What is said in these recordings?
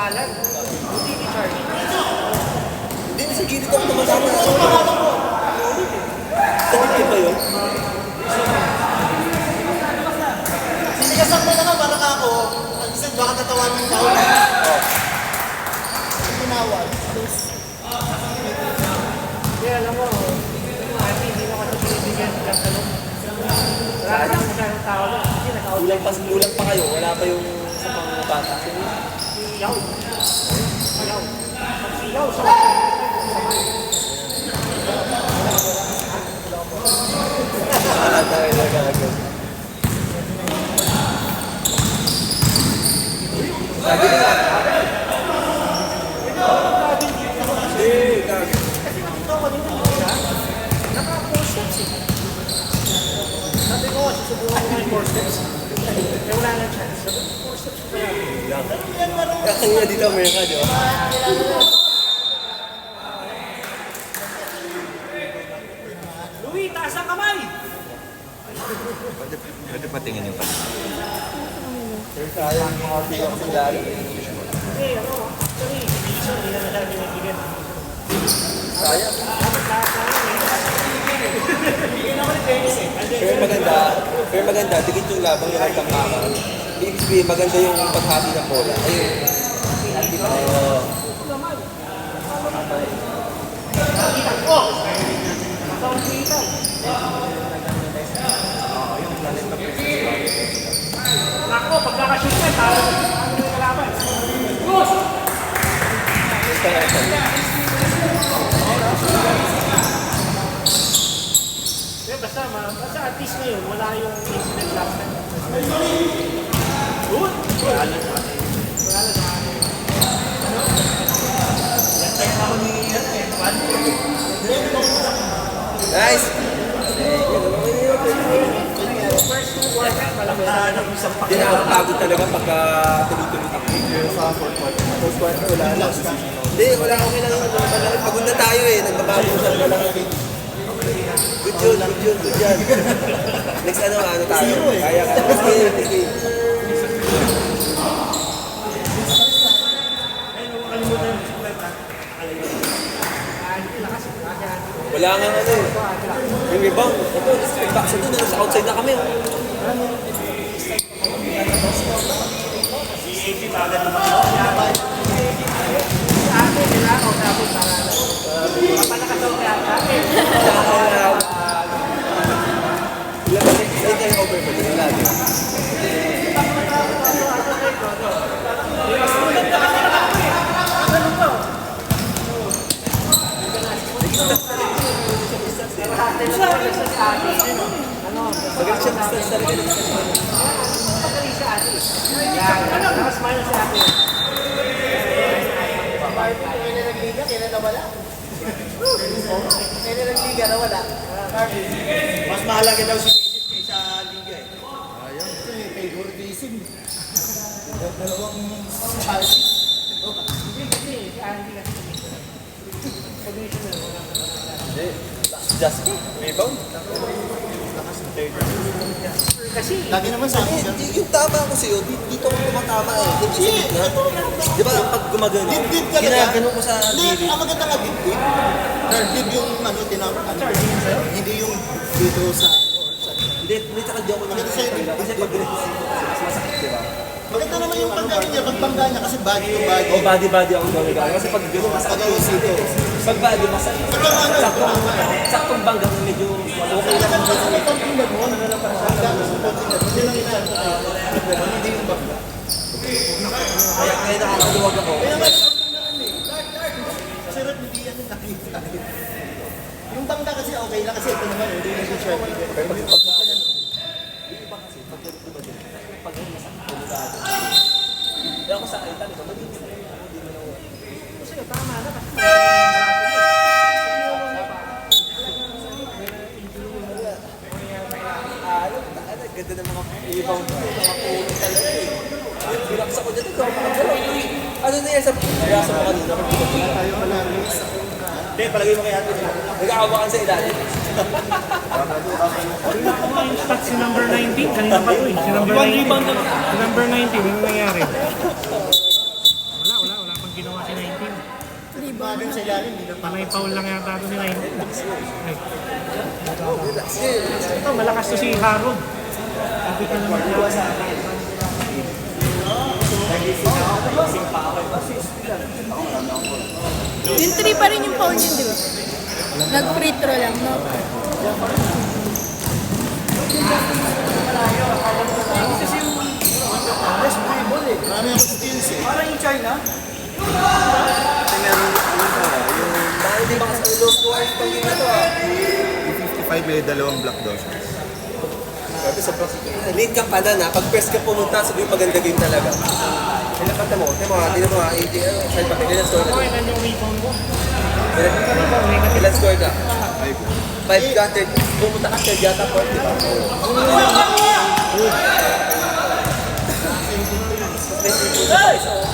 Alan. Hindi ni Charlie. Hindi, sa gilid ako tumatama. Sa gilid ba yun? Sinigasak mo naman, parang ako. Ang isa, baka tatawan ng tao. Ginawan. Kaya alam mo, hindi na kasi binibigyan ng tanong. Wala ka lang masyadong tao lang. Kasi naka-out. Kulang pa kayo, wala pa yung sa mga bata. Siyaw. Siyaw. Siyaw sa Tayo na gagawin. Sabi nila. kasi nakita ko nito yung isa, naka-4 steps eh. Sabi ko, susubukan ko yung 4 steps. Eh wala na chance. Sabi ko, 4 steps pa yan. Kaya kanina dito Amerika, di ba? Louie, taas ang kamay! Pwede patingin yung kanina. Pero sayang mga tigang sila. Hindi, ano, actually, isa, hindi na nalang binibigyan. Sayang. Dapat lahat namin eh. Bigyan ako ni Dennis eh. Pero maganda, dikit yung labang yung nagkakama. Ibig sabihin, maganda yung paghati ng bola. Ayun. Kita ko! Nakauntitan. Nako, pagkakashoot ka, talo yung kalaban. Goose! Basta at least ngayon, wala yung incident last time. Good! Wala lang sa atin. Wala lang sa atin. Yan tayo ako ni Juan. Nice! First two workout, malaki na isang Hindi nakakapagod talaga pagka tuloy-tuloy takbo. Sa fourth quarter, wala lang. Hindi, wala akong kailangan. Pagod na tayo eh. Nagbababusan na lang. Good yun. Next ano tayo? Kaya ka. Sige. Wala nga ano eh. Yung rebound. Ito, back sa doon. Sa outside na kami. si AP bagay naman yun. Si ate nila ako tapos para kapalakataw kaya ate. Ilan ba kayo over ba din lagi? Magaling siya distance talaga. Magaling siya ate. Mas minus si ate. Kailan nagliga, kailan nawala? Kailan nagliga, nawala? Mas mahalaga daw si Mrs. kaysa liga eh. Ayaw. Kasi favoritism. Dalawang party. Hindi kasi si Andy kasi commissioner. Hindi. Just rebound. Kasi Lagi naman sa akin. Yung tama ko sa'yo, dito ako tumatama eh. Hindi sa gitna. Di ba pag gumagano, Dibdib talaga. ginagano ko sa Hindi, gilid. ang maganda nga dibdib. Dibdib yung hindi yung dito sa... Hindi, tsaka di ako Maganda sa'yo dibdib. Kasi pag ganito, mas masakit, di ba? Maganda naman yung pagkain niya, pagbangga niya kasi body to body. O body ako gumagano. Kasi pag gano'n, masakit yung sito. Pag body, masakit. Saktong banggang medyo okay lang. Kaya nakakaluwag ako. Sarap hindi yan yung nakita. Yung bangga kasi okay lang kasi ito naman hindi na siya. Pero pag iba kasi, pag ganito ba din? Pag ganito masakit, delikado. Kaya ako sa akin, tabi ko, hindi mo na kasi tama na kasi ganda ng mga ibang mga puno talaga eh. Relax ako dyan, ikaw makagalaw. Ano na yan sa relax mo kanina? Hindi, palagay mo kay ate. Nag-aawakan sa ilalim. yung stats si number 19, kanina pa ito eh. Si number 19. Si number 19, ano nangyari? Wala. tumagan sa ilalim, hindi na pa. May foul lang yata ito nila. Ay. Relax yun. Ito, malakas to si Harold. Sabi ka naman niya. Yung 3 pa rin yung foul yun, di ba? Nag-free throw lang, no? Marami ako steals eh. Parang yung China. Kasi meron yung dahil di ba kasi low scores pag yun na to ah. 55 may dalawang block daw siya. Sabi sa late ka pa na na, pag press ka pumunta, sabi maganda game talaga. Pinapata mo, tingnan mo ha, tingnan mo ha, saan pa, ilan score ka? Okay, nan yung rebound ko. Ilan score ka? 5 ka, pumunta ka, third yata, 4, di ba?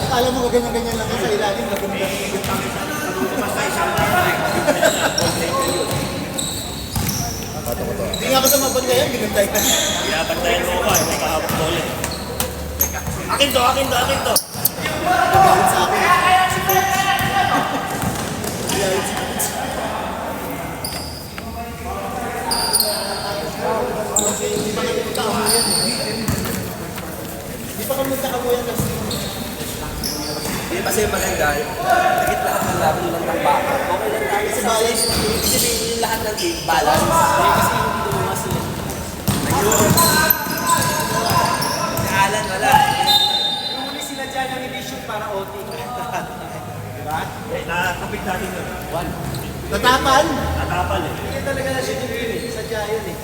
Alam mo, ganyan-ganyan lang sa ilalim, maganda. Hindi nga ba sa mabantayan, ginantayan. Pinabantayan mo ba? May kahapon ko ulit. Akin to, akin to, akin to. Nagalit sa akin. Si Coach. Nagalit si Coach. Kasi hindi pa kami magkakamuyan. Hindi pa kami magkakamuyan kasi. Hindi kasi maganda, nagit lahat ng laban lang ng baka. Okay lang tayo sa balance. Ibig sabihin yung lahat ng game, balance. Kasi hindi lumas yun. Ayun. Si Alan, wala. Yung huli sila dyan ang edition para OT. Diba? Eh, nakakapit natin yun. Natapan? Natapal eh. Hindi talaga na siya yung yun eh. Sadya yun eh.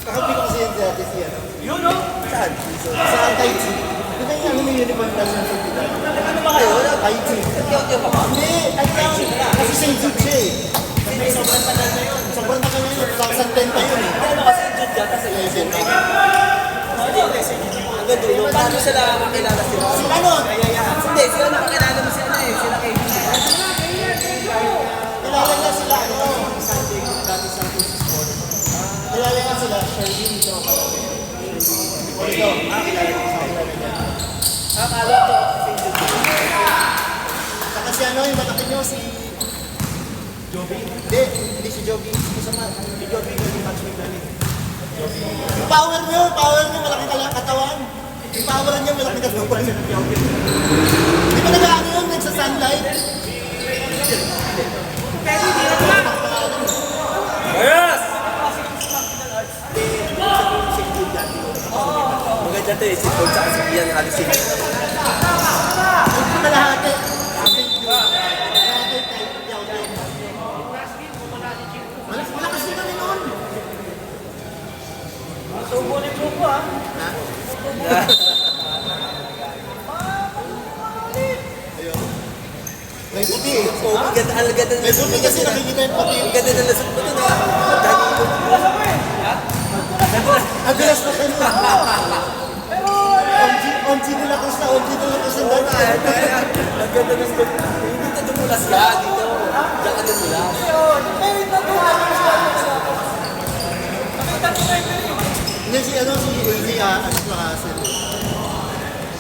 Kakampi ko kasi yun dati siya. Yun no? Saan? Sa Taichi. Di ba yung ano may uniform na sa Pilar? Ano ba kayo? Taichi. Nag-yaw pa ba? Hindi, ay kasi St. Jude siya eh. Sobrang tagal na yun. Sobrang tagal na yun. 2010 pa yun eh. Ano kasi Jude ka kasi legend. Hanggang dulo. Paano sila makilala sila? Sila nun, Hindi, sila nakakilala mo si ano eh. Sila kay kilala niya sila ano. Kilala niya sila, Sherwin, tropa namin. Ito, kilala niya sa kilala niya. Akala ko si Jude. Saka si ano, yung malaki niyo, si Joby? Hindi si Joby. Si Joby, yung matchmake namin. Yung power niyo, malaki katawan. Yung power niya, malaki katawan. Di ba nag-ano yun, nagsa-sunlight? Ayos! Maganda to eh, si Paul tsaka si Ian Alice. Yung kalahati. Malakas din kami noon. Subo ni Buko ah. May puti eh. Oh, ang ganda, ang ganda. May puti kasi nakikita yung puti. Ang ganda ng lasot mo dun ah. Danilo. Ang galas na kayo. OG nila Cruz na, OG nila Cruz ang dati. Ang ganda ng lasot. Dito dumulas ka, dito. Diyan ka dumulas. Hindi si ano, si AJ ano sa Hassel.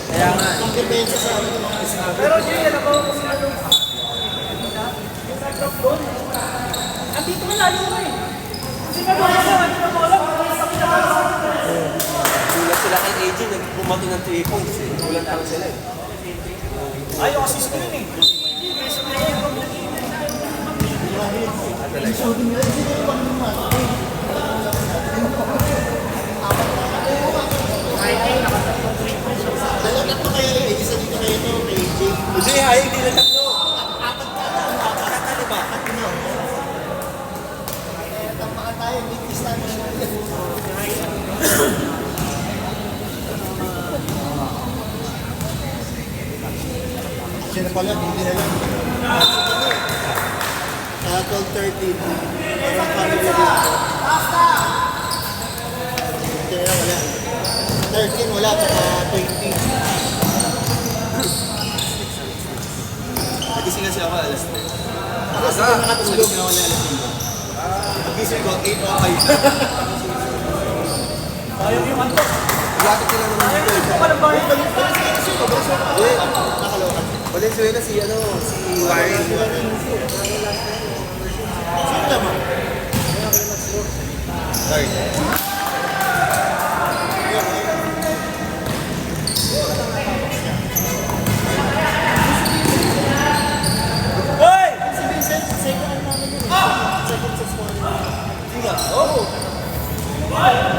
Kaya nga. Ang depensa sa ano ng mga sinabi. Pero Jay, ako kung ano. Yung nag-drop doon. Andito na layo mo eh. Kasi nag-drop na mo alam. Kulang sila kay AJ, nagpumaki ng 3 points eh. Kulang lang sila eh. Ayaw assist ko yun eh. Shooting nila, hindi nila pang naman. Dalagat pa kayo eh, isa dito kayo to, kay AJ. Hindi, ayaw, hindi na tatlo. Apat ka lang, apat ka diba? Apat na. Tampakan tayo, big pista na siya. Siya na pala, hindi na lang. 12:13. Parang family din ako. Kaya wala. 13 wala, tsaka 20. Nagising kasi ako alas 3. Ako sa nakatulog na wala alas 5. Nagising ko, 8:05. Ayaw yung antok. Lapit sila naman dito eh. Ito ka lang ba? Balik kayo kasi, balik kayo. Nakalokan. Valenzuela si Warren. Sino naman? Sorry. Hoy! Si Vincent, second ano namin yun. Second sa scoring. Hindi nga. Oh!